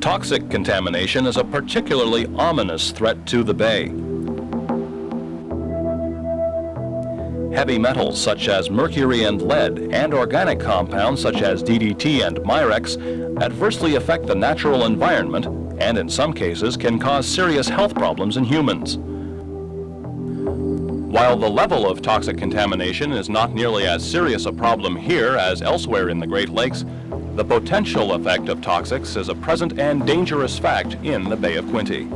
Toxic contamination is a particularly ominous threat to the bay. Heavy metals such as mercury and lead and organic compounds such as DDT and Mirex adversely affect the natural environment and in some cases can cause serious health problems in humans. While the level of toxic contamination is not nearly as serious a problem here as elsewhere in the Great Lakes, the potential effect of toxics is a present and dangerous fact in the Bay of Quinte.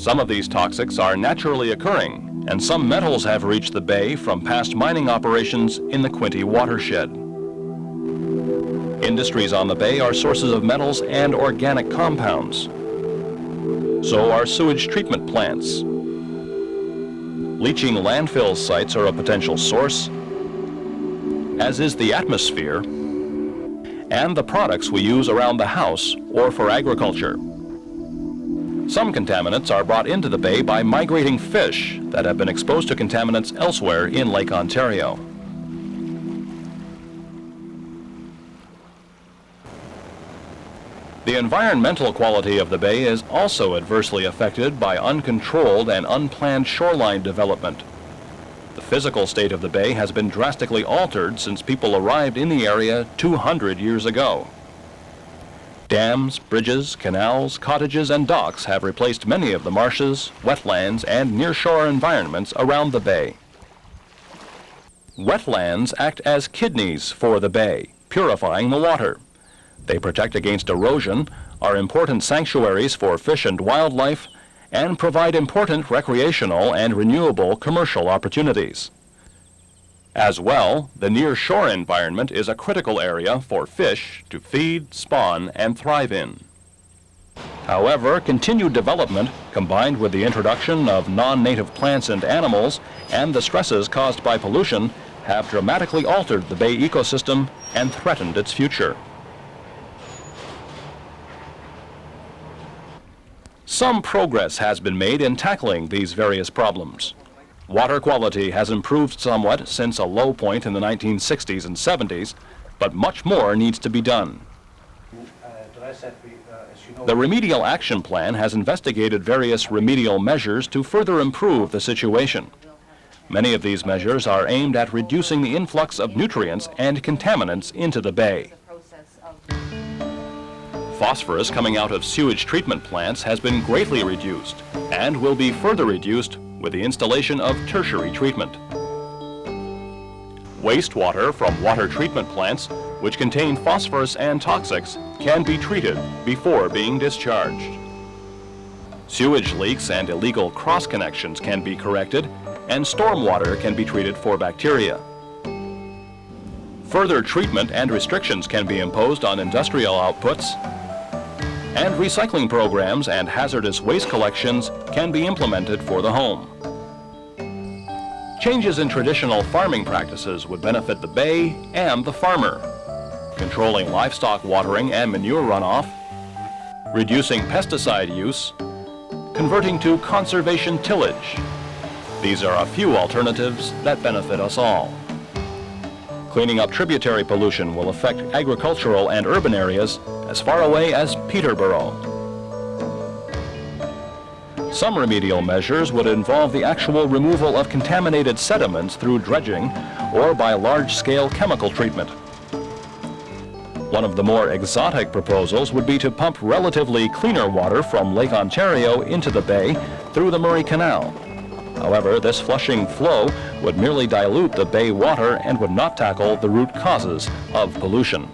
Some of these toxics are naturally occurring, and some metals have reached the bay from past mining operations in the Quinte watershed. Industries on the bay are sources of metals and organic compounds. So are sewage treatment plants. Leaching landfill sites are a potential source, as is the atmosphere, and the products we use around the house or for agriculture. Some contaminants are brought into the bay by migrating fish that have been exposed to contaminants elsewhere in Lake Ontario. The environmental quality of the bay is also adversely affected by uncontrolled and unplanned shoreline development. The physical state of the bay has been drastically altered since people arrived in the area 200 years ago. Dams, bridges, canals, cottages, and docks have replaced many of the marshes, wetlands, and nearshore environments around the bay. Wetlands act as kidneys for the bay, purifying the water. They protect against erosion, are important sanctuaries for fish and wildlife, and provide important recreational and renewable commercial opportunities. As well, the near-shore environment is a critical area for fish to feed, spawn, and thrive in. However, continued development, combined with the introduction of non-native plants and animals, and the stresses caused by pollution, have dramatically altered the bay ecosystem and threatened its future. Some progress has been made in tackling these various problems. Water quality has improved somewhat since a low point in the 1960s and 70s, but much more needs to be done. The Remedial Action Plan has investigated various remedial measures to further improve the situation. Many of these measures are aimed at reducing the influx of nutrients and contaminants into the bay. Phosphorus coming out of sewage treatment plants has been greatly reduced and will be further reduced with the installation of tertiary treatment. Wastewater from water treatment plants, which contain phosphorus and toxics, can be treated before being discharged. Sewage leaks and illegal cross-connections can be corrected, and stormwater can be treated for bacteria. Further treatment and restrictions can be imposed on industrial outputs, and recycling programs and hazardous waste collections can be implemented for the home. Changes in traditional farming practices would benefit the bay and the farmer. Controlling livestock watering and manure runoff, reducing pesticide use, converting to conservation tillage. These are a few alternatives that benefit us all. Cleaning up tributary pollution will affect agricultural and urban areas as far away as Peterborough. Some remedial measures would involve the actual removal of contaminated sediments through dredging or by large-scale chemical treatment. One of the more exotic proposals would be to pump relatively cleaner water from Lake Ontario into the bay through the Murray Canal. However, this flushing flow would merely dilute the bay water and would not tackle the root causes of pollution.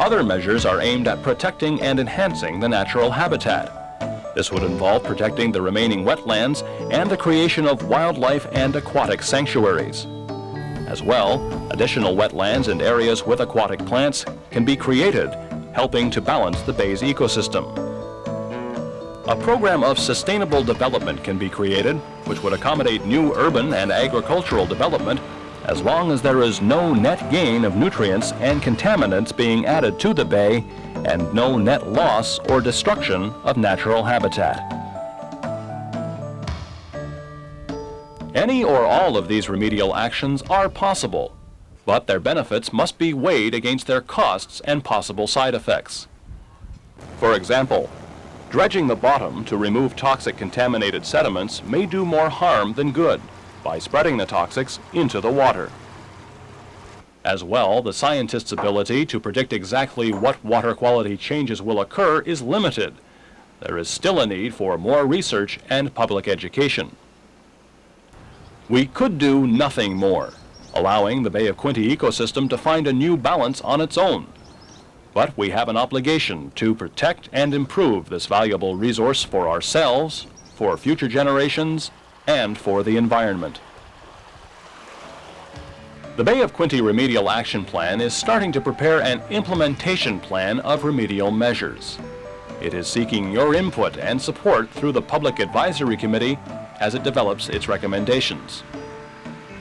Other measures are aimed at protecting and enhancing the natural habitat. This would involve protecting the remaining wetlands and the creation of wildlife and aquatic sanctuaries. As well, additional wetlands and areas with aquatic plants can be created, helping to balance the bay's ecosystem. A program of sustainable development can be created, which would accommodate new urban and agricultural development, as long as there is no net gain of nutrients and contaminants being added to the bay and no net loss or destruction of natural habitat. Any or all of these remedial actions are possible, but their benefits must be weighed against their costs and possible side effects. For example, dredging the bottom to remove toxic contaminated sediments may do more harm than good by spreading the toxics into the water. As well, the scientists' ability to predict exactly what water quality changes will occur is limited. There is still a need for more research and public education. We could do nothing more, allowing the Bay of Quinte ecosystem to find a new balance on its own. But we have an obligation to protect and improve this valuable resource for ourselves, for future generations, and for the environment. The Bay of Quinte Remedial Action Plan is starting to prepare an implementation plan of remedial measures. It is seeking your input and support through the Public Advisory Committee as it develops its recommendations.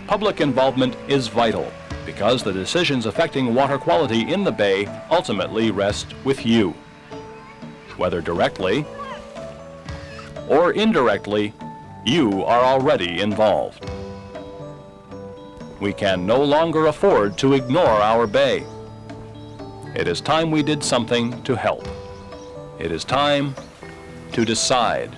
Public involvement is vital because the decisions affecting water quality in the Bay ultimately rest with you. Whether directly or indirectly, you are already involved. We can no longer afford to ignore our Bay. It is time we did something to help. It is time to decide.